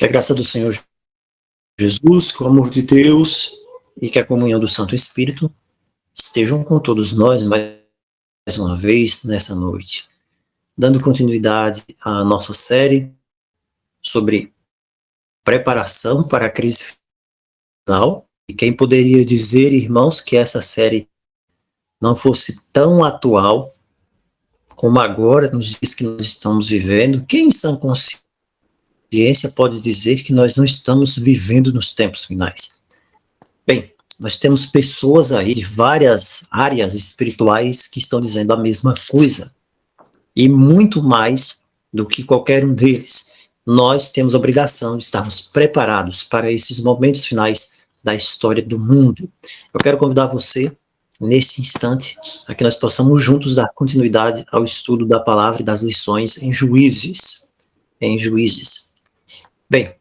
Que a graça do Senhor Jesus, que o amor de Deus e que a comunhão do Santo Espírito estejam com todos nós mais uma vez nessa noite, dando continuidade à nossa série sobre preparação para a crise final. E quem poderia dizer, irmãos, que essa série não fosse tão atual como agora, nos dias que nós estamos vivendo? Quem em sã consciência pode dizer que nós não estamos vivendo nos tempos finais? Bem, nós temos pessoas aí de várias áreas espirituais que estão dizendo a mesma coisa, e muito mais do que qualquer um deles. Nós temos a obrigação de estarmos preparados para esses momentos finais da história do mundo. Eu quero convidar você, nesse instante, a que nós possamos juntos dar continuidade ao estudo da palavra e das lições em Juízes. Em Juízes. Bem,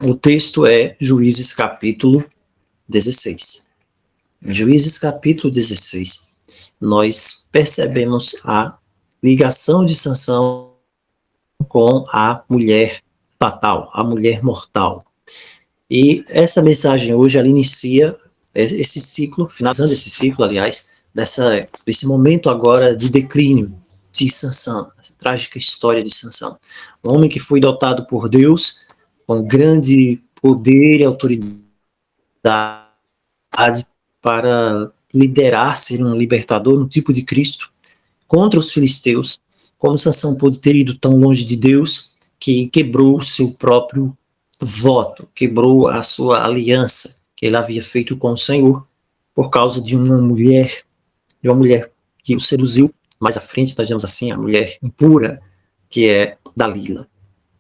o texto é Juízes capítulo 16. Em Juízes capítulo 16, nós percebemos a ligação de Sansão com a mulher fatal, a mulher mortal. E essa mensagem hoje, ela inicia esse ciclo, finalizando esse ciclo, aliás, desse momento agora de declínio de Sansão, essa trágica história de Sansão. Um homem que foi dotado por Deus com grande poder e autoridade para liderar, ser um libertador, um tipo de Cristo, contra os filisteus. Como Sansão pôde ter ido tão longe de Deus que quebrou o seu próprio voto, quebrou a sua aliança que ele havia feito com o Senhor por causa de uma mulher que o seduziu. Mais à frente nós vemos assim a mulher impura, que é Dalila.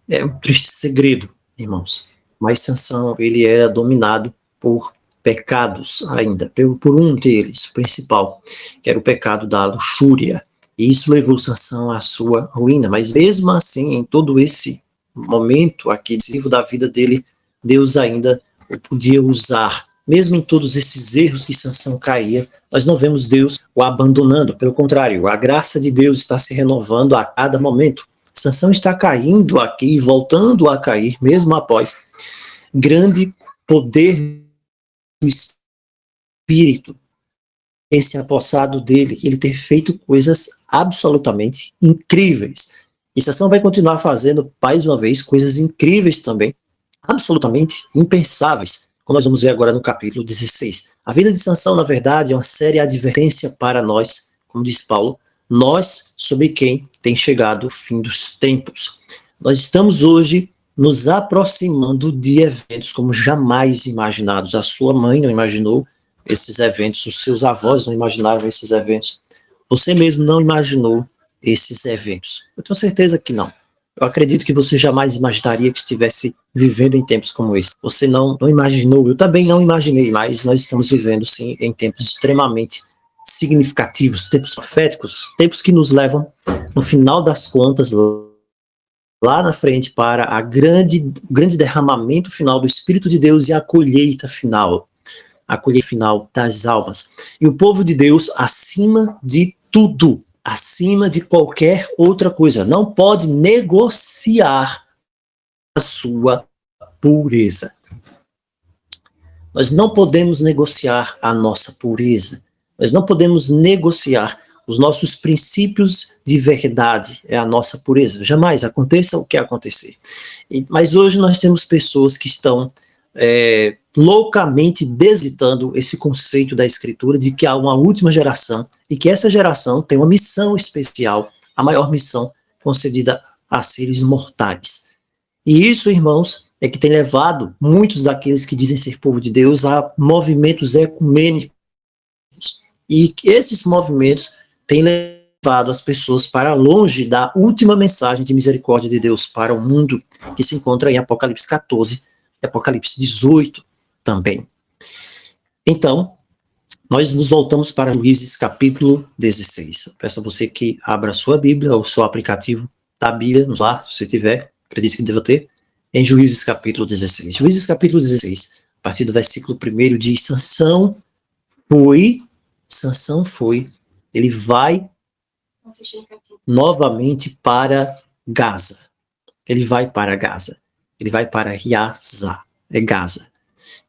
É um triste segredo, irmãos, mas Sansão, ele era dominado por pecados ainda, por um deles, o principal, que era o pecado da luxúria, e isso levou Sansão à sua ruína. Mas mesmo assim, em todo esse momento aqui decisivo da vida dele, Deus ainda o podia usar. Mesmo em todos esses erros que Sansão caía, nós não vemos Deus o abandonando. Pelo contrário, a graça de Deus está se renovando a cada momento. Sansão está caindo aqui, voltando a cair, mesmo após grande poder do Espírito esse apossado dele, ele ter feito coisas absolutamente incríveis. E Sansão vai continuar fazendo, mais uma vez, coisas incríveis também, absolutamente impensáveis, como nós vamos ver agora no capítulo 16. A vida de Sansão, na verdade, é uma séria advertência para nós, como diz Paulo, nós sobre quem tem chegado o fim dos tempos. Nós estamos hoje nos aproximando de eventos como jamais imaginados. A sua mãe não imaginou esses eventos, os seus avós não imaginavam esses eventos, você mesmo não imaginou esses eventos. Eu tenho certeza que não. Eu acredito que você jamais imaginaria que estivesse vivendo em tempos como esse. Você não imaginou, eu também não imaginei, mas nós estamos vivendo, sim, em tempos extremamente significativos, tempos proféticos, tempos que nos levam, no final das contas, lá na frente, para o grande derramamento final do Espírito de Deus e a colheita final das almas. E o povo de Deus, acima de tudo, acima de qualquer outra coisa, não pode negociar a sua pureza. Nós não podemos negociar a nossa pureza. Nós não podemos negociar os nossos princípios de verdade, é a nossa pureza. Jamais, aconteça o que acontecer. Mas hoje nós temos pessoas que estão loucamente desitando esse conceito da Escritura de que há uma última geração e que essa geração tem uma missão especial, a maior missão concedida a seres mortais. E isso, irmãos, é que tem levado muitos daqueles que dizem ser povo de Deus a movimentos ecumênicos. E esses movimentos têm levado as pessoas para longe da última mensagem de misericórdia de Deus para o mundo, que se encontra em Apocalipse 14 e Apocalipse 18 também. Então, nós nos voltamos para Juízes capítulo 16. Eu peço a você que abra a sua Bíblia, ou o seu aplicativo da Bíblia, lá, se você tiver, acredito que deva ter, em Juízes capítulo 16. Juízes capítulo 16, a partir do versículo 1 diz, Sansão foi, ele vai novamente para Gaza. Ele vai para Gaza. Ele vai para Yazá, é Gaza.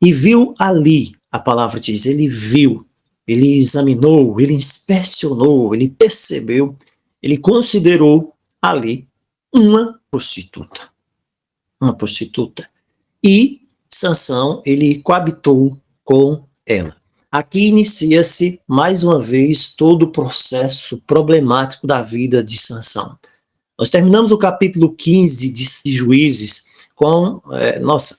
E viu ali, a palavra diz, ele viu, ele examinou, ele inspecionou, ele percebeu, ele considerou ali uma prostituta. Uma prostituta. E Sansão, ele coabitou com ela. Aqui inicia-se, mais uma vez, todo o processo problemático da vida de Sansão. Nós terminamos o capítulo 15 de Juízes com,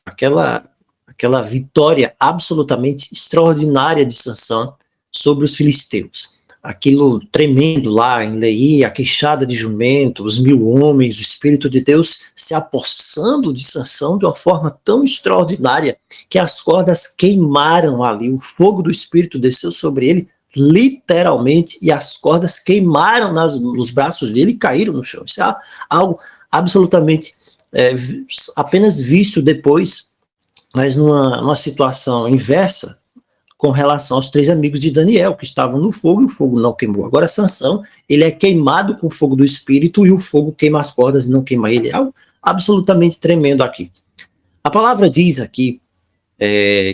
aquela vitória absolutamente extraordinária de Sansão sobre os filisteus. Aquilo tremendo lá em Leí, a queixada de jumento, os 1000 homens, o Espírito de Deus se apossando de Sansão de uma forma tão extraordinária que as cordas queimaram ali, o fogo do Espírito desceu sobre ele, literalmente, e as cordas queimaram nos braços dele e caíram no chão. Isso é algo absolutamente apenas visto depois, mas numa situação inversa, com relação aos 3 amigos de Daniel, que estavam no fogo e o fogo não queimou. Agora, Sansão, ele é queimado com o fogo do Espírito e o fogo queima as cordas e não queima ele. É algo absolutamente tremendo aqui. A palavra diz aqui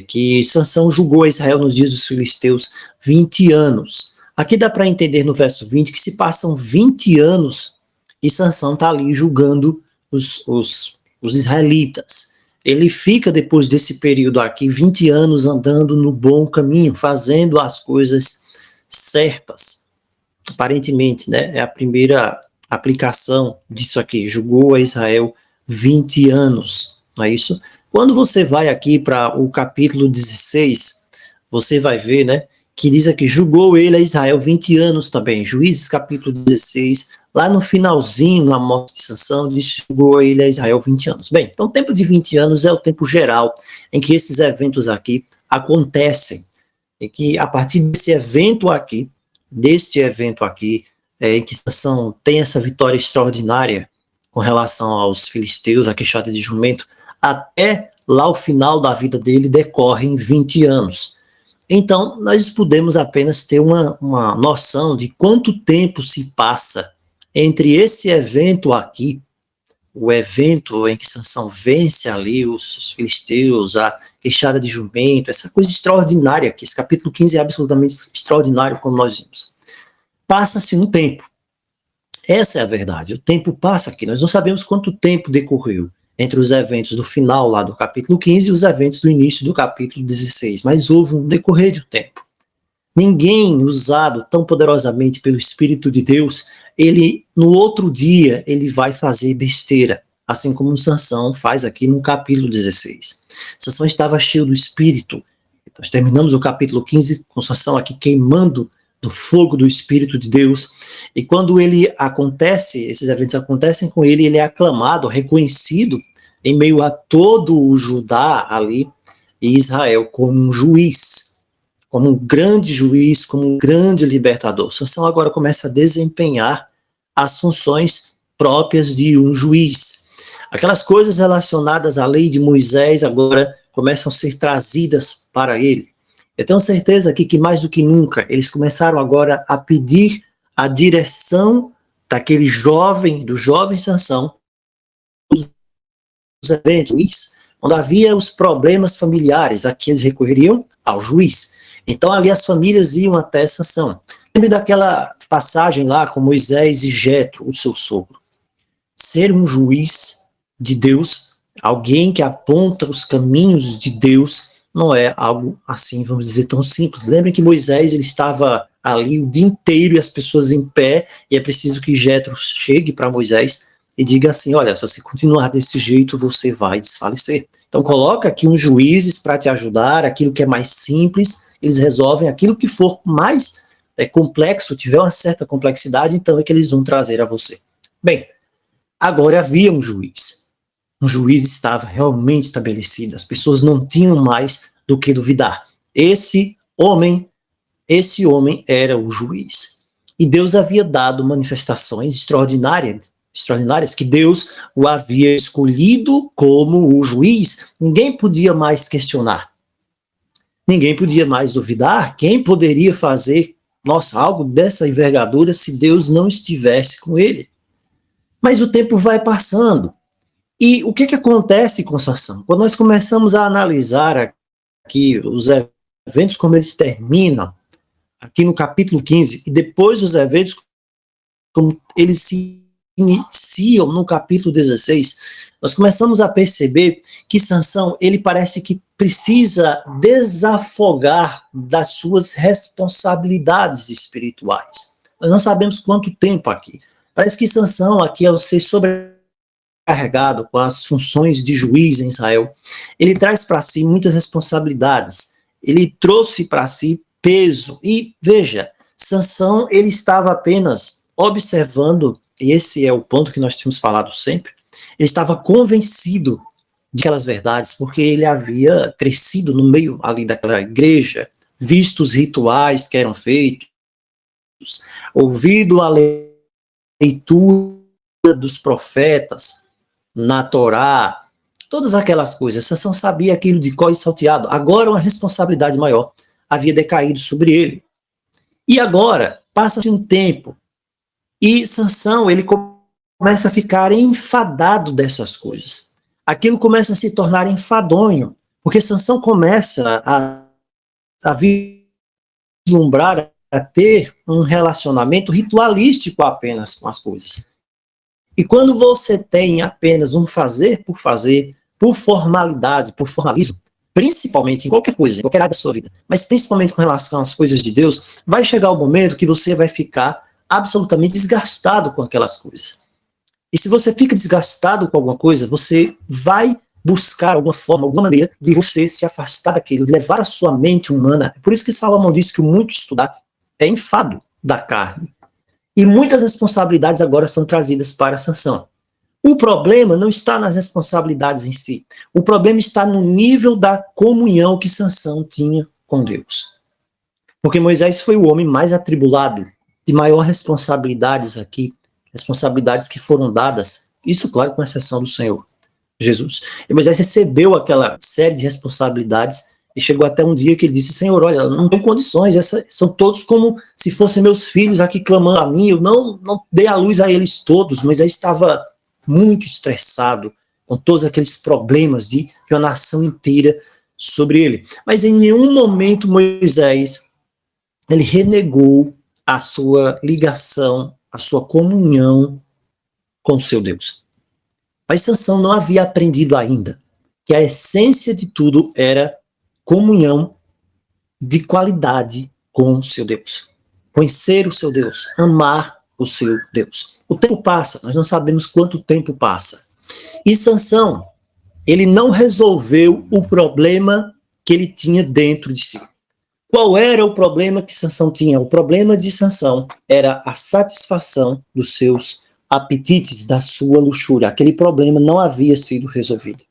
que Sansão julgou a Israel nos dias dos filisteus 20 anos. Aqui dá para entender no verso 20 que se passam 20 anos e Sansão está ali julgando os israelitas. Ele fica, depois desse período aqui, 20 anos andando no bom caminho, fazendo as coisas certas. Aparentemente, né, é a primeira aplicação disso aqui. Julgou a Israel 20 anos, não é isso? Quando você vai aqui para o capítulo 16, você vai ver, né, que diz aqui, julgou ele a Israel 20 anos também. Juízes capítulo 16, lá no finalzinho, na morte de Sansão, diz que julgou ele a Israel 20 anos. Bem, então o tempo de 20 anos é o tempo geral em que esses eventos aqui acontecem. E que a partir deste evento aqui, em que Sansão tem essa vitória extraordinária com relação aos filisteus, a queixada de jumento, até lá o final da vida dele decorrem 20 anos. Então, nós podemos apenas ter uma noção de quanto tempo se passa entre esse evento aqui, o evento em que Sansão vence ali os filisteus, a queixada de jumento, essa coisa extraordinária aqui, esse capítulo 15 é absolutamente extraordinário, como nós vimos. Passa-se um tempo. Essa é a verdade, o tempo passa aqui, nós não sabemos quanto tempo decorreu entre os eventos do final lá do capítulo 15 e os eventos do início do capítulo 16, mas houve um decorrer de tempo. Ninguém usado tão poderosamente pelo Espírito de Deus, ele, no outro dia, ele vai fazer besteira, assim como Sansão faz aqui no capítulo 16. Sansão estava cheio do Espírito. Nós terminamos o capítulo 15 com Sansão aqui queimando do fogo do Espírito de Deus, e quando esses eventos acontecem com ele, ele é aclamado, reconhecido em meio a todo o Judá ali, e Israel como um juiz, como um grande juiz, como um grande libertador. Sansão agora começa a desempenhar as funções próprias de um juiz. Aquelas coisas relacionadas à lei de Moisés agora começam a ser trazidas para ele. Eu tenho certeza aqui que mais do que nunca, eles começaram agora a pedir a direção do jovem Sansão, os eventos, quando havia os problemas familiares, aqui eles recorreriam ao juiz. Então ali as famílias iam até Sansão. Lembra daquela passagem lá com Moisés e Jetro, o seu sogro. Ser um juiz de Deus, alguém que aponta os caminhos de Deus, não é algo assim, vamos dizer, tão simples. Lembrem que Moisés ele estava ali o dia inteiro e as pessoas em pé, e é preciso que Jetro chegue para Moisés e diga assim, olha, se você continuar desse jeito, você vai desfalecer. Então coloca aqui uns juízes para te ajudar, aquilo que é mais simples, eles resolvem, aquilo que for mais complexo, tiver uma certa complexidade, então é que eles vão trazer a você. Bem, agora havia um juiz. Um juiz estava realmente estabelecido, as pessoas não tinham mais do que duvidar. Esse homem era o juiz. E Deus havia dado manifestações extraordinárias que Deus o havia escolhido como o juiz. Ninguém podia mais questionar. Ninguém podia mais duvidar. Quem poderia fazer, algo dessa envergadura se Deus não estivesse com ele? Mas o tempo vai passando. E o que acontece com Sansão? Quando nós começamos a analisar aqui os eventos como eles terminam, aqui no capítulo 15, e depois os eventos como eles se iniciam no capítulo 16, nós começamos a perceber que Sansão, ele parece que precisa desafogar das suas responsabilidades espirituais. Nós não sabemos quanto tempo aqui. Parece que Sansão aqui, ao ser sobrecarregado com as funções de juiz em Israel, ele traz para si muitas responsabilidades. Ele trouxe para si peso. E veja, Sansão, ele estava apenas observando, e esse é o ponto que nós temos falado sempre, ele estava convencido de aquelas verdades, porque ele havia crescido no meio ali daquela igreja, visto os rituais que eram feitos, ouvido a leitura dos profetas na Torá, todas aquelas coisas. Sansão sabia aquilo de cor e salteado. Agora uma responsabilidade maior havia decaído sobre ele. E agora, passa-se um tempo, e Sansão, ele começa a ficar enfadado dessas coisas. Aquilo começa a se tornar enfadonho, porque Sansão começa a vislumbrar, a ter um relacionamento ritualístico apenas com as coisas. E quando você tem apenas um fazer, por formalidade, por formalismo, principalmente em qualquer coisa, em qualquer área da sua vida, mas principalmente com relação às coisas de Deus, vai chegar o momento que você vai ficar absolutamente desgastado com aquelas coisas. E se você fica desgastado com alguma coisa, você vai buscar alguma forma, alguma maneira de você se afastar daquilo, de levar a sua mente humana. Por isso que Salomão disse que o muito estudar é enfado da carne. E muitas responsabilidades agora são trazidas para Sansão. O problema não está nas responsabilidades em si. O problema está no nível da comunhão que Sansão tinha com Deus. Porque Moisés foi o homem mais atribulado, de maior responsabilidades aqui, responsabilidades que foram dadas, isso claro com exceção do Senhor Jesus. E Moisés recebeu aquela série de responsabilidades e chegou até um dia que ele disse: Senhor, olha, eu não tenho condições, são todos como se fossem meus filhos aqui clamando a mim, eu não dei a luz a eles todos. Moisés estava muito estressado com todos aqueles problemas de uma nação inteira sobre ele. Mas em nenhum momento Moisés, ele renegou a sua ligação, a sua comunhão com o seu Deus. Mas Sansão não havia aprendido ainda que a essência de tudo era comunhão de qualidade com o seu Deus. Conhecer o seu Deus, amar o seu Deus. O tempo passa, nós não sabemos quanto tempo passa. E Sansão, ele não resolveu o problema que ele tinha dentro de si. Qual era o problema que Sansão tinha? O problema de Sansão era a satisfação dos seus apetites, da sua luxúria. Aquele problema não havia sido resolvido.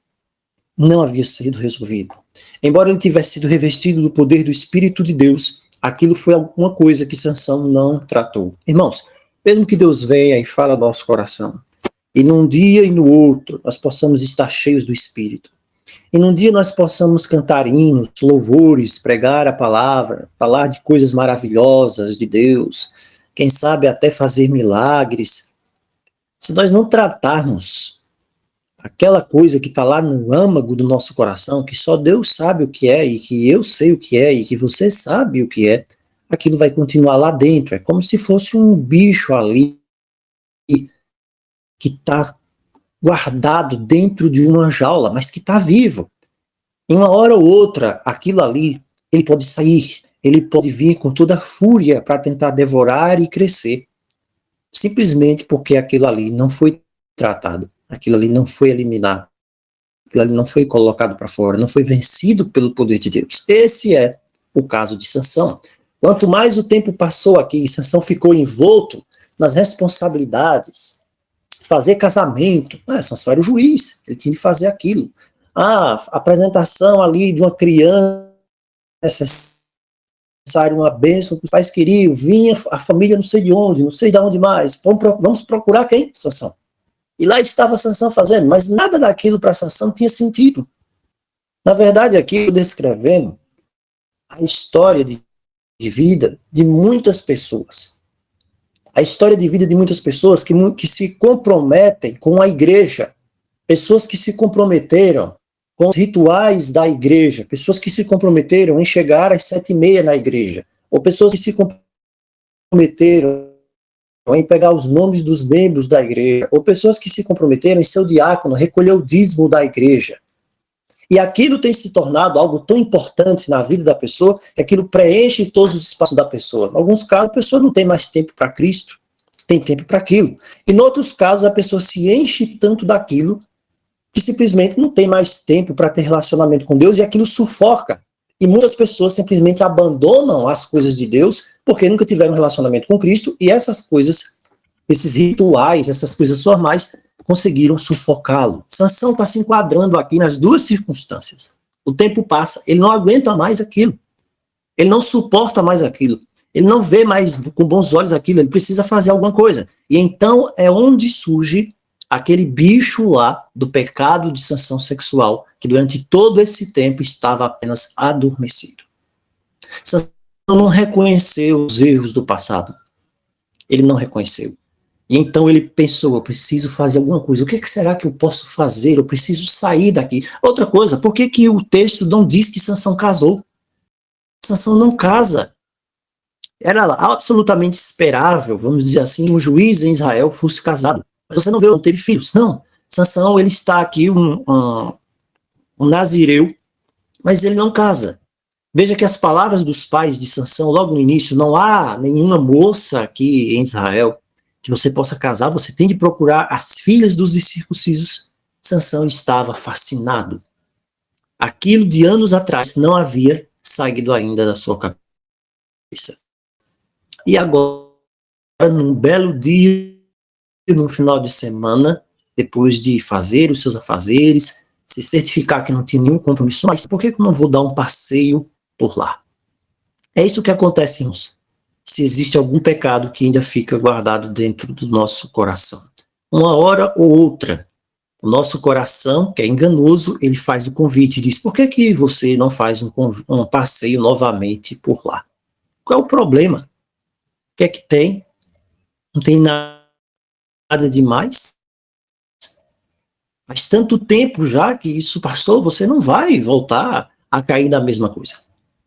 Não havia sido resolvido. Embora ele tivesse sido revestido do poder do Espírito de Deus, aquilo foi alguma coisa que Sansão não tratou. Irmãos, mesmo que Deus venha e fale ao nosso coração, e num dia e no outro nós possamos estar cheios do Espírito, e num dia nós possamos cantar hinos, louvores, pregar a palavra, falar de coisas maravilhosas de Deus, quem sabe até fazer milagres, se nós não tratarmos aquela coisa que está lá no âmago do nosso coração, que só Deus sabe o que é, e que eu sei o que é, e que você sabe o que é, aquilo vai continuar lá dentro. É como se fosse um bicho ali que está guardado dentro de uma jaula, mas que está vivo. Em uma hora ou outra, aquilo ali, ele pode sair, ele pode vir com toda a fúria para tentar devorar e crescer, simplesmente porque aquilo ali não foi tratado, aquilo ali não foi eliminado, aquilo ali não foi colocado para fora, não foi vencido pelo poder de Deus. Esse é o caso de Sansão. Quanto mais o tempo passou aqui, Sansão ficou envolto nas responsabilidades, fazer casamento. Sansão era o juiz, ele tinha de fazer aquilo. Apresentação ali de uma criança, necessário uma bênção que os pais queriam, vinha a família não sei de onde, não sei de onde mais, vamos procurar quem? Sansão. E lá estava Sansão fazendo, mas nada daquilo para Sansão tinha sentido. Na verdade, aqui eu descrevendo a história de vida de muitas pessoas. A história de vida de muitas pessoas que se comprometem com a igreja, pessoas que se comprometeram com os rituais da igreja, pessoas que se comprometeram em chegar às 7h30 na igreja, ou pessoas que se comprometeram em pegar os nomes dos membros da igreja, ou pessoas que se comprometeram em ser o diácono, recolher o dízimo da igreja. E aquilo tem se tornado algo tão importante na vida da pessoa, que aquilo preenche todos os espaços da pessoa. Em alguns casos, a pessoa não tem mais tempo para Cristo, tem tempo para aquilo. E em outros casos, a pessoa se enche tanto daquilo que simplesmente não tem mais tempo para ter relacionamento com Deus e aquilo sufoca. E muitas pessoas simplesmente abandonam as coisas de Deus porque nunca tiveram relacionamento com Cristo e essas coisas, esses rituais, essas coisas formais, conseguiram sufocá-lo. Sansão está se enquadrando aqui nas duas circunstâncias. O tempo passa, ele não aguenta mais aquilo. Ele não suporta mais aquilo. Ele não vê mais com bons olhos aquilo, ele precisa fazer alguma coisa. E então é onde surge aquele bicho lá do pecado de sanção sexual, que durante todo esse tempo estava apenas adormecido. Sansão não reconheceu os erros do passado. Ele não reconheceu. E então ele pensou, eu preciso fazer alguma coisa. O que será que eu posso fazer? Eu preciso sair daqui. Outra coisa, por que o texto não diz que Sansão casou? Sansão não casa. Era absolutamente esperável, vamos dizer assim, um juiz em Israel fosse casado. Mas você não vê, não teve filhos. Não. Sansão, ele está aqui um nazireu, mas ele não casa. Veja que as palavras dos pais de Sansão, logo no início, não há nenhuma moça aqui em Israel que você possa casar, você tem de procurar as filhas dos incircuncisos. Sansão estava fascinado. Aquilo de anos atrás não havia saído ainda da sua cabeça. E agora, num belo dia, no final de semana, depois de fazer os seus afazeres, se certificar que não tinha nenhum compromisso, mas por que eu não vou dar um passeio por lá? É isso que acontece, irmãos. Se existe algum pecado que ainda fica guardado dentro do nosso coração. Uma hora ou outra, o nosso coração, que é enganoso, ele faz o convite e diz, por que você não faz um passeio novamente por lá? Qual é o problema? O que é que tem? Não tem nada demais? Faz tanto tempo já que isso passou, você não vai voltar a cair na mesma coisa.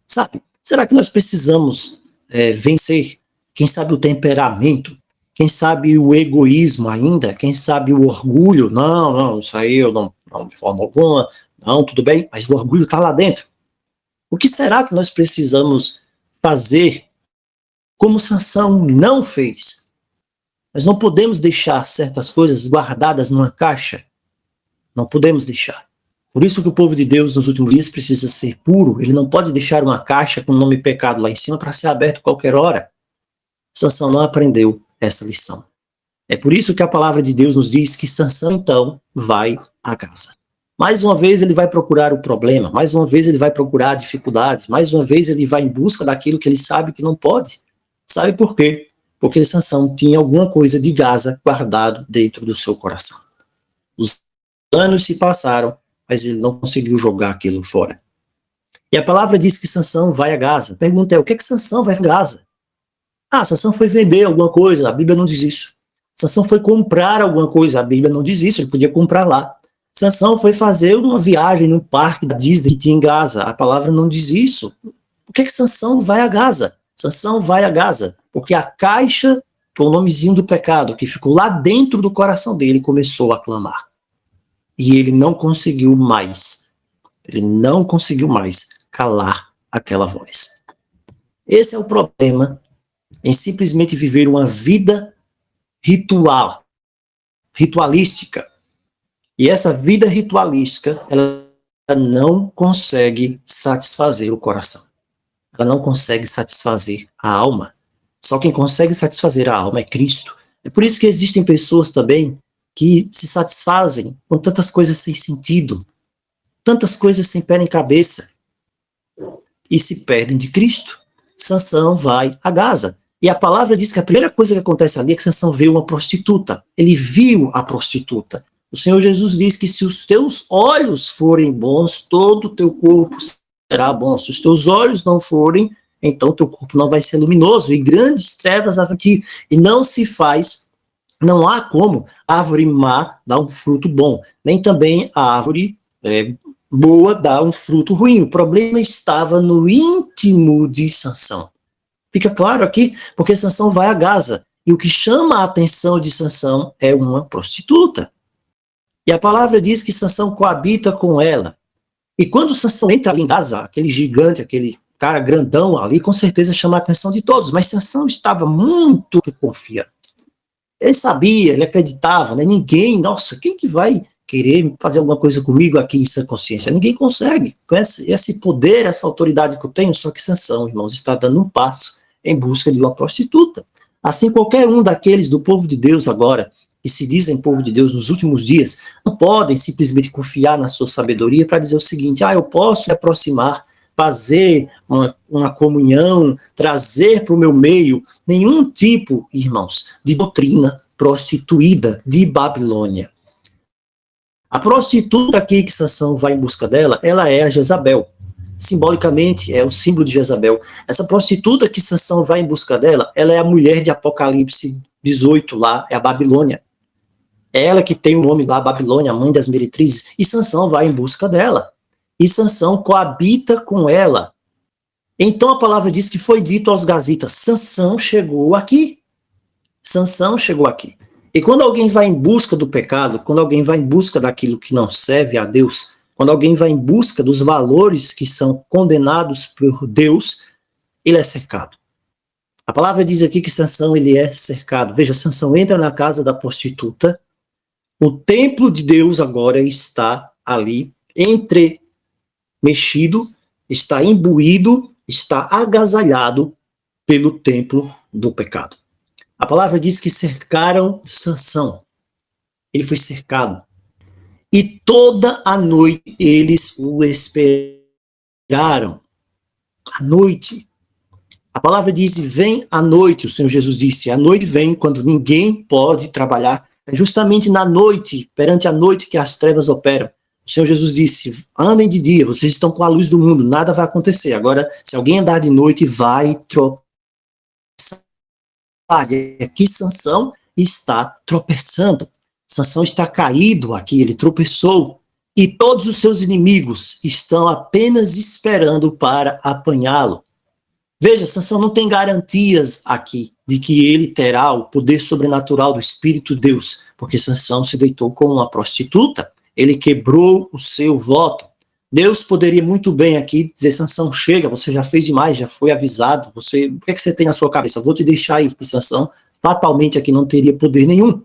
Sabe? Será que nós precisamos vencer, quem sabe o temperamento, quem sabe o egoísmo ainda, quem sabe o orgulho? Não, isso aí eu não de forma alguma, não, tudo bem, mas o orgulho está lá dentro. O que será que nós precisamos fazer como Sansão não fez? Nós não podemos deixar certas coisas guardadas numa caixa. Não podemos deixar. Por isso que o povo de Deus nos últimos dias precisa ser puro. Ele não pode deixar uma caixa com o nome pecado lá em cima para ser aberto qualquer hora. Sansão não aprendeu essa lição. É por isso que a palavra de Deus nos diz que Sansão, então, vai à casa. Mais uma vez ele vai procurar o problema, mais uma vez ele vai procurar a dificuldade, mais uma vez ele vai em busca daquilo que ele sabe que não pode. Sabe por quê? Porque Sansão tinha alguma coisa de Gaza guardado dentro do seu coração. Os anos se passaram, mas ele não conseguiu jogar aquilo fora. E a palavra diz que Sansão vai a Gaza. A pergunta é, o que é que Sansão vai a Gaza? Sansão foi vender alguma coisa, a Bíblia não diz isso. Sansão foi comprar alguma coisa, a Bíblia não diz isso, ele podia comprar lá. Sansão foi fazer uma viagem no parque da Disney que tinha em Gaza, a palavra não diz isso. Por que Sansão vai a Gaza? Sansão vai a Gaza porque a caixa com o nomezinho do pecado que ficou lá dentro do coração dele começou a clamar. E ele não conseguiu mais calar aquela voz. Esse é o problema em simplesmente viver uma vida ritualística. E essa vida ritualística, ela não consegue satisfazer o coração. Ela não consegue satisfazer a alma. Só quem consegue satisfazer a alma é Cristo. É por isso que existem pessoas também que se satisfazem com tantas coisas sem sentido, tantas coisas sem pé nem cabeça, e se perdem de Cristo. Sansão vai a Gaza. E a palavra diz que a primeira coisa que acontece ali é que Sansão vê uma prostituta. Ele viu a prostituta. O Senhor Jesus diz que se os teus olhos forem bons, todo o teu corpo será bom. Se os teus olhos não forem, então teu corpo não vai ser luminoso, e grandes trevas haverá em ti. E não se faz Não há como a árvore má dar um fruto bom, nem também a árvore boa dar um fruto ruim. O problema estava no íntimo de Sansão. Fica claro aqui, porque Sansão vai a Gaza, e o que chama a atenção de Sansão é uma prostituta. E a palavra diz que Sansão coabita com ela. E quando Sansão entra ali em Gaza, aquele gigante, aquele cara grandão ali, com certeza chama a atenção de todos, mas Sansão estava muito confiante. Ele sabia, ele acreditava, né? Ninguém, nossa, quem que vai querer fazer alguma coisa comigo aqui em sã consciência? Ninguém consegue. Com esse poder, essa autoridade que eu tenho, só que Sansão, irmãos, está dando um passo em busca de uma prostituta. Assim, qualquer um daqueles do povo de Deus agora, que se dizem povo de Deus nos últimos dias, não podem simplesmente confiar na sua sabedoria para dizer o seguinte: eu posso me aproximar, fazer uma comunhão, trazer para o meu meio nenhum tipo, irmãos, de doutrina prostituída de Babilônia. A prostituta aqui que Sansão vai em busca dela, ela é a Jezabel. Simbolicamente, é o símbolo de Jezabel. Essa prostituta que Sansão vai em busca dela, ela é a mulher de Apocalipse 18 lá, é a Babilônia. É ela que tem o nome lá, Babilônia, a mãe das meretrizes, e Sansão vai em busca dela. E Sansão coabita com ela. Então a palavra diz que foi dito aos gazitas: Sansão chegou aqui. Sansão chegou aqui. E quando alguém vai em busca do pecado, quando alguém vai em busca daquilo que não serve a Deus, quando alguém vai em busca dos valores que são condenados por Deus, ele é cercado. A palavra diz aqui que Sansão ele é cercado. Veja, Sansão entra na casa da prostituta, o templo de Deus agora está ali entremexido, está imbuído, está agasalhado pelo templo do pecado. A palavra diz que cercaram Sansão. Ele foi cercado. E toda a noite eles o esperaram. À noite. A palavra diz: vem à noite, o Senhor Jesus disse. A noite vem quando ninguém pode trabalhar. É justamente na noite, perante a noite, que as trevas operam. O Senhor Jesus disse: andem de dia, vocês estão com a luz do mundo, nada vai acontecer. Agora, se alguém andar de noite, vai tropeçar. E aqui Sansão está tropeçando. Sansão está caído aqui, ele tropeçou. E todos os seus inimigos estão apenas esperando para apanhá-lo. Veja, Sansão não tem garantias aqui de que ele terá o poder sobrenatural do Espírito de Deus, porque Sansão se deitou com uma prostituta, ele quebrou o seu voto. Deus poderia muito bem aqui dizer: Sansão, chega, você já fez demais, já foi avisado, o que é que você tem na sua cabeça? Vou te deixar aí. E Sansão fatalmente aqui não teria poder nenhum.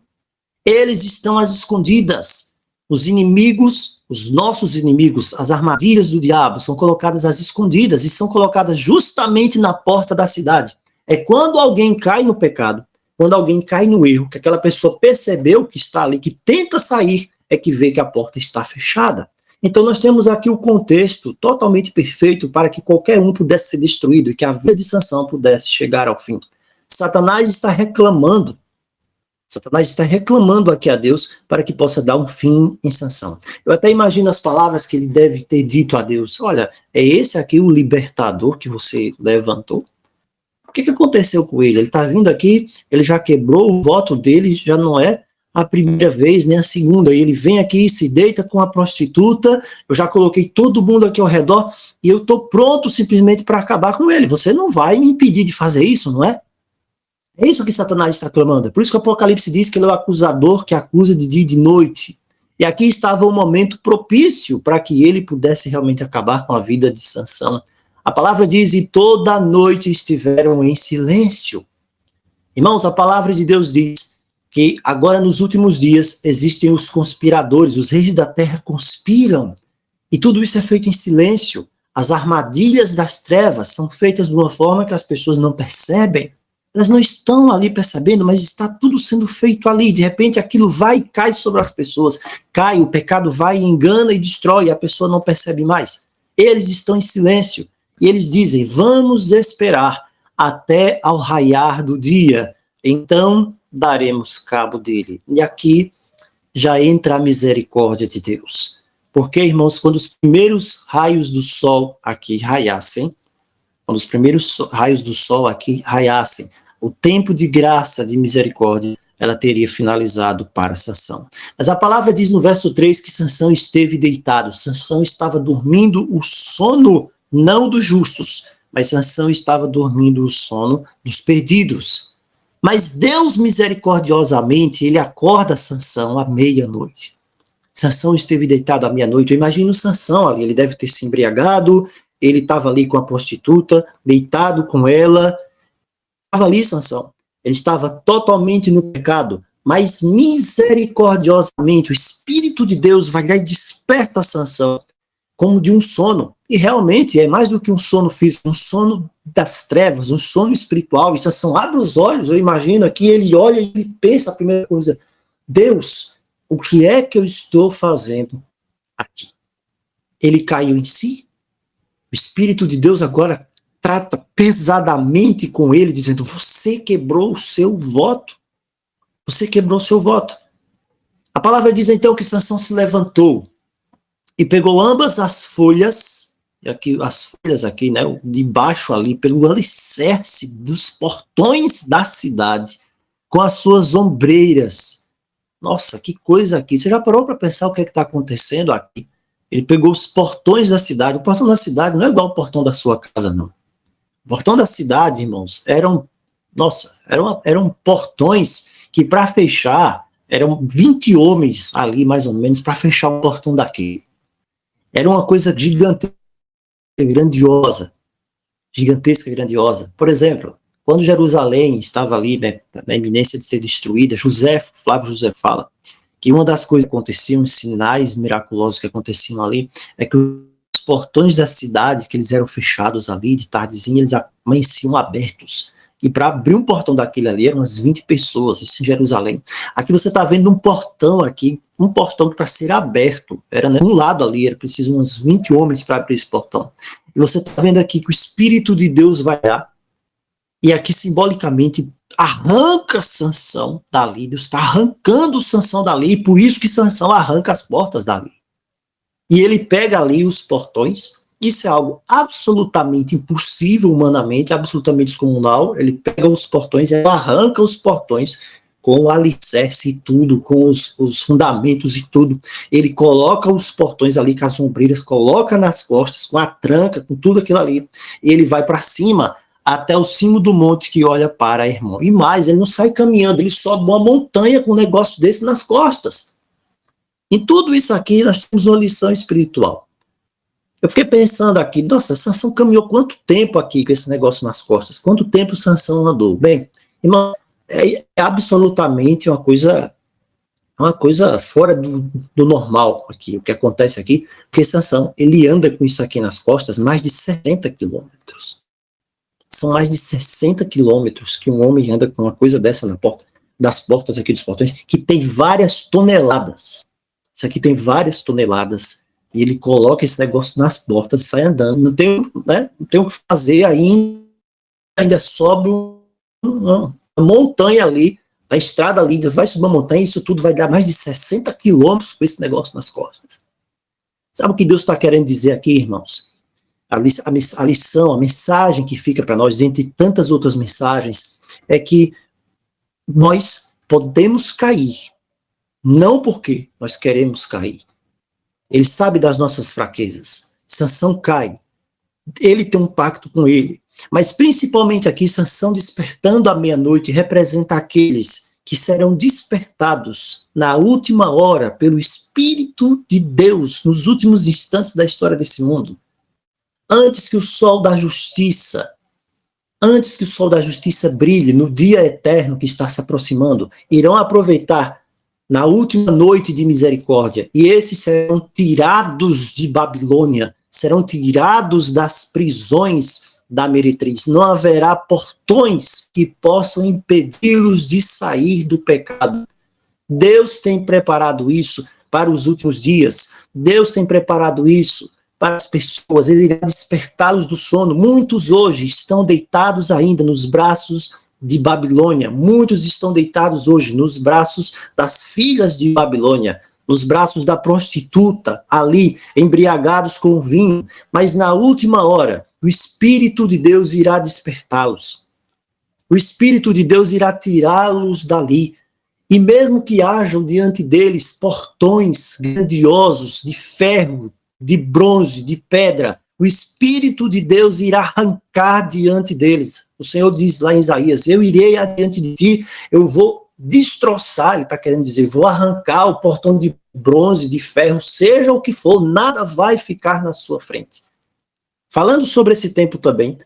Eles estão às escondidas. Os inimigos, os nossos inimigos, as armadilhas do diabo são colocadas às escondidas e são colocadas justamente na porta da cidade. É quando alguém cai no pecado, quando alguém cai no erro, que aquela pessoa percebeu que está ali, que tenta sair, é que vê que a porta está fechada. Então nós temos aqui o contexto totalmente perfeito para que qualquer um pudesse ser destruído e que a vida de Sansão pudesse chegar ao fim. Satanás está reclamando aqui a Deus para que possa dar um fim em Sansão. Eu até imagino as palavras que ele deve ter dito a Deus: olha, é esse aqui o libertador que você levantou? O que aconteceu com ele? Ele está vindo aqui, ele já quebrou o voto dele, já não é a primeira vez, nem a segunda. Ele vem aqui, se deita com a prostituta, eu já coloquei todo mundo aqui ao redor e eu estou pronto simplesmente para acabar com ele. Você não vai me impedir de fazer isso, não é? É isso que Satanás está clamando. É por isso que o Apocalipse diz que ele é o acusador que acusa de dia e de noite. E aqui estava um momento propício para que ele pudesse realmente acabar com a vida de Sansão. A palavra diz: e toda a noite estiveram em silêncio. Irmãos, a palavra de Deus diz que agora nos últimos dias existem os conspiradores, os reis da terra conspiram. E tudo isso é feito em silêncio. As armadilhas das trevas são feitas de uma forma que as pessoas não percebem. Elas não estão ali percebendo, mas está tudo sendo feito ali. De repente aquilo vai e cai sobre as pessoas. Cai, o pecado vai, engana e destrói, e a pessoa não percebe mais. Eles estão em silêncio. E eles dizem: vamos esperar até ao raiar do dia. Então daremos cabo dele. E aqui já entra a misericórdia de Deus. Porque, irmãos, quando os primeiros raios do sol aqui raiassem, quando os primeiros raios do sol aqui raiassem, o tempo de graça, de misericórdia, ela teria finalizado para Sansão. Mas a palavra diz no verso 3 que Sansão esteve deitado. Sansão estava dormindo o sono não dos justos, mas Sansão estava dormindo o sono dos perdidos. Mas Deus misericordiosamente, ele acorda Sansão à meia-noite. Sansão esteve deitado à meia-noite. Eu imagino Sansão ali, ele deve ter se embriagado, ele estava ali com a prostituta, deitado com ela. Estava ali, Sansão. Ele estava totalmente no pecado, mas misericordiosamente o Espírito de Deus vai lá e desperta Sansão como de um sono. E realmente é mais do que um sono físico, um sono das trevas, um sono espiritual. E Sansão abre os olhos, eu imagino aqui, ele olha e ele pensa a primeira coisa: Deus, o que é que eu estou fazendo aqui? Ele caiu em si. O Espírito de Deus agora trata pesadamente com ele, dizendo: você quebrou o seu voto. Você quebrou o seu voto. A palavra diz então que Sansão se levantou e pegou ambas as folhas, as folhas aqui, né, de baixo ali, pelo alicerce dos portões da cidade, com as suas ombreiras. Nossa, que coisa aqui. Você já parou para pensar o que está acontecendo aqui? Ele pegou os portões da cidade. O portão da cidade não é igual ao portão da sua casa, não. O portão da cidade, irmãos, eram portões que, para fechar, eram 20 homens ali, mais ou menos, para fechar o portão daqui. Era uma coisa gigantesca, grandiosa. Por exemplo, quando Jerusalém estava ali, né, na iminência de ser destruída, Flávio José fala que uma das coisas que aconteciam, os sinais miraculosos que aconteciam ali, é que os portões da cidade, que eles eram fechados ali, de tardezinha, eles amanheciam abertos. E para abrir um portão daquele ali, eram umas 20 pessoas, isso em Jerusalém. Aqui você está vendo um portão aqui, um portão para ser aberto. Era, né, um lado ali, era preciso uns 20 homens para abrir esse portão. E você está vendo aqui que o Espírito de Deus vai lá, e aqui simbolicamente arranca Sansão dali. Deus está arrancando Sansão dali, e por isso que Sansão arranca as portas dali. E ele pega ali os portões. Isso é algo absolutamente impossível humanamente, absolutamente descomunal. Ele pega os portões, ele arranca os portões com o alicerce e tudo, com os fundamentos e tudo. Ele coloca os portões ali com as ombreiras, coloca nas costas, com a tranca, com tudo aquilo ali. E ele vai para cima, até o cimo do monte que olha para irmão. E mais, ele não sai caminhando, ele sobe uma montanha com um negócio desse nas costas. Em tudo isso aqui, nós temos uma lição espiritual. Eu fiquei pensando aqui, nossa, Sansão caminhou quanto tempo aqui com esse negócio nas costas? Quanto tempo Sansão andou? Bem, irmão, é absolutamente uma coisa fora do normal aqui, o que acontece aqui, porque Sansão, ele anda com isso aqui nas costas mais de 60 quilômetros. São mais de 60 quilômetros que um homem anda com uma coisa dessa na porta, das portas aqui dos portões, que tem várias toneladas. Isso aqui tem várias toneladas. E ele coloca esse negócio nas portas e sai andando. Não tem o que fazer ainda sobe uma montanha ali, a estrada ali, vai subir uma montanha, isso tudo vai dar mais de 60 quilômetros com esse negócio nas costas. Sabe o que Deus está querendo dizer aqui, irmãos? A lição, a mensagem que fica para nós, entre tantas outras mensagens, é que nós podemos cair, não porque nós queremos cair. Ele sabe das nossas fraquezas. Sansão cai. Ele tem um pacto com ele. Mas principalmente aqui, Sansão despertando à meia-noite representa aqueles que serão despertados na última hora pelo Espírito de Deus, nos últimos instantes da história desse mundo. Antes que o sol da justiça brilhe no dia eterno que está se aproximando, irão aproveitar na última noite de misericórdia, e esses serão tirados de Babilônia, serão tirados das prisões da meretriz. Não haverá portões que possam impedi-los de sair do pecado. Deus tem preparado isso para os últimos dias. Deus tem preparado isso para as pessoas. Ele irá despertá-los do sono. Muitos hoje estão deitados ainda nos braços de Babilônia. Muitos estão deitados hoje nos braços das filhas de Babilônia, nos braços da prostituta, ali, embriagados com vinho. Mas na última hora, o Espírito de Deus irá despertá-los. O Espírito de Deus irá tirá-los dali. E mesmo que hajam diante deles portões grandiosos de ferro, de bronze, de pedra, o Espírito de Deus irá arrancar diante deles. O Senhor diz lá em Isaías, eu irei adiante de ti, eu vou destroçar, ele está querendo dizer, vou arrancar o portão de bronze, de ferro, seja o que for, nada vai ficar na sua frente. Falando sobre esse tempo também,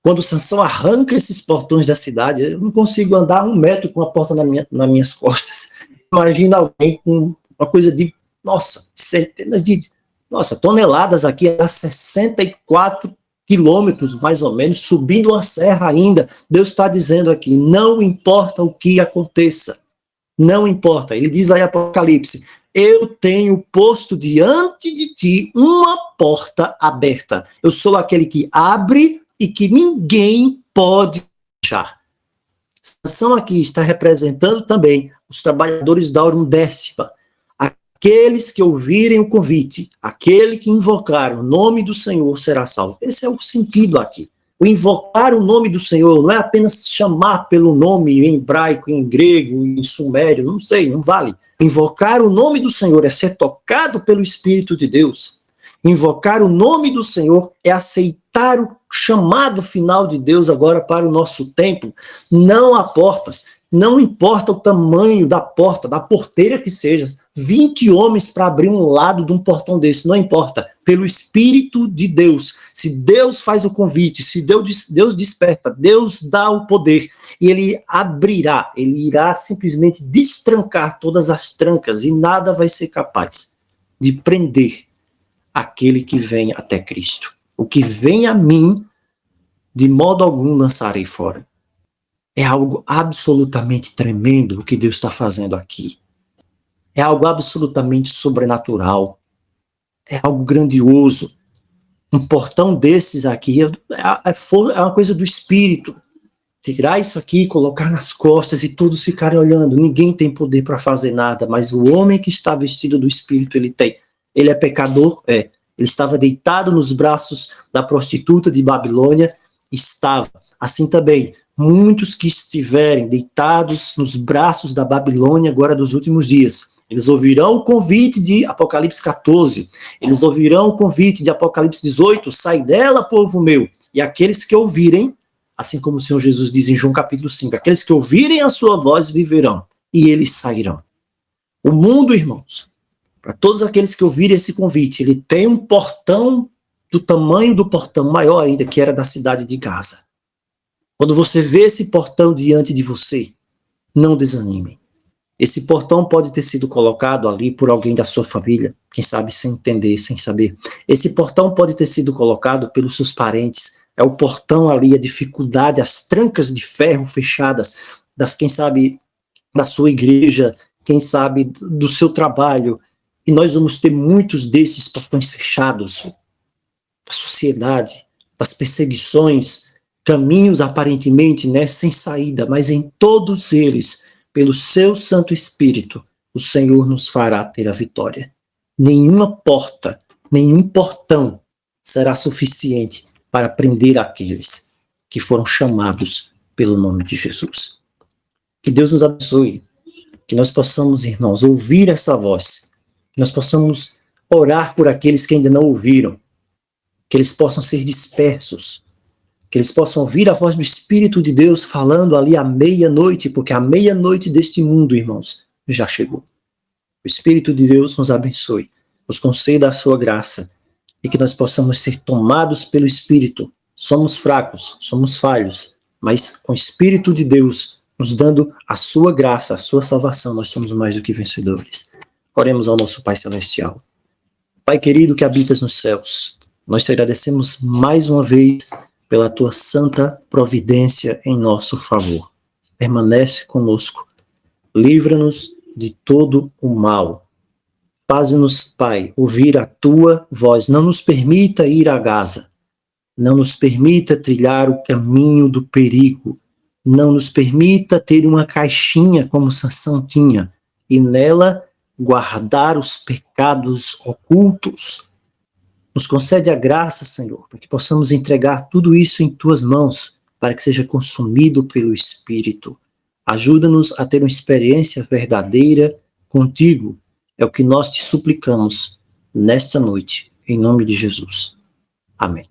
quando Sansão arranca esses portões da cidade, eu não consigo andar 1 metro com a porta nas minhas costas. Imagina alguém com uma coisa de, centenas de, toneladas aqui, a 64 quilômetros, mais ou menos, subindo uma serra ainda. Deus está dizendo aqui, não importa o que aconteça, não importa. Ele diz lá em Apocalipse, eu tenho posto diante de ti uma porta aberta. Eu sou aquele que abre e que ninguém pode fechar. Sansão aqui está representando também os trabalhadores da 10ª. Aqueles que ouvirem o convite, aquele que invocar o nome do Senhor será salvo. Esse é o sentido aqui. O invocar o nome do Senhor não é apenas chamar pelo nome em hebraico, em grego, em sumério, não sei, não vale. Invocar o nome do Senhor é ser tocado pelo Espírito de Deus. Invocar o nome do Senhor é aceitar o chamado final de Deus agora para o nosso tempo. Não há portas, não importa o tamanho da porta, da porteira que seja, 20 homens para abrir um lado de um portão desse, não importa, pelo Espírito de Deus. Se Deus faz o convite, se Deus desperta, Deus dá o poder, e ele abrirá, ele irá simplesmente destrancar todas as trancas, e nada vai ser capaz de prender aquele que vem até Cristo. O que vem a mim, de modo algum lançarei fora. É algo absolutamente tremendo o que Deus está fazendo aqui. É algo absolutamente sobrenatural. É algo grandioso. Um portão desses aqui é uma coisa do Espírito. Tirar isso aqui, colocar nas costas e todos ficarem olhando. Ninguém tem poder para fazer nada, mas o homem que está vestido do Espírito, ele tem. Ele é pecador? É. Ele estava deitado nos braços da prostituta de Babilônia? Estava. Assim também, muitos que estiverem deitados nos braços da Babilônia agora dos últimos dias, eles ouvirão o convite de Apocalipse 14, eles ouvirão o convite de Apocalipse 18, sai dela, povo meu, e aqueles que ouvirem, assim como o Senhor Jesus diz em João capítulo 5, aqueles que ouvirem a sua voz viverão, e eles sairão. O mundo, irmãos, para todos aqueles que ouvirem esse convite, ele tem um portão do tamanho do portão maior ainda, que era da cidade de Gaza. Quando você vê esse portão diante de você, não desanime. Esse portão pode ter sido colocado ali por alguém da sua família, quem sabe sem entender, sem saber. Esse portão pode ter sido colocado pelos seus parentes. É o portão ali, a dificuldade, as trancas de ferro fechadas, quem sabe, da sua igreja, quem sabe, do seu trabalho. E nós vamos ter muitos desses portões fechados, da sociedade, das perseguições, caminhos aparentemente, sem saída, mas em todos eles, pelo seu Santo Espírito, o Senhor nos fará ter a vitória. Nenhuma porta, nenhum portão será suficiente para prender aqueles que foram chamados pelo nome de Jesus. Que Deus nos abençoe, que nós possamos, irmãos, ouvir essa voz, que nós possamos orar por aqueles que ainda não ouviram, que eles possam ser dispersos, que eles possam ouvir a voz do Espírito de Deus falando ali à meia-noite, porque a meia-noite deste mundo, irmãos, já chegou. O Espírito de Deus nos abençoe, nos conceda a sua graça, e que nós possamos ser tomados pelo Espírito. Somos fracos, somos falhos, mas com o Espírito de Deus nos dando a sua graça, a sua salvação, nós somos mais do que vencedores. Oremos ao nosso Pai Celestial. Pai querido que habitas nos céus, nós te agradecemos mais uma vez pela tua santa providência em nosso favor. Permanece conosco. Livra-nos de todo o mal. Faz-nos, Pai, ouvir a tua voz. Não nos permita ir a Gaza. Não nos permita trilhar o caminho do perigo. Não nos permita ter uma caixinha como Sansão tinha e nela guardar os pecados ocultos. Nos concede a graça, Senhor, para que possamos entregar tudo isso em tuas mãos, para que seja consumido pelo Espírito. Ajuda-nos a ter uma experiência verdadeira contigo. É o que nós te suplicamos nesta noite, em nome de Jesus. Amém.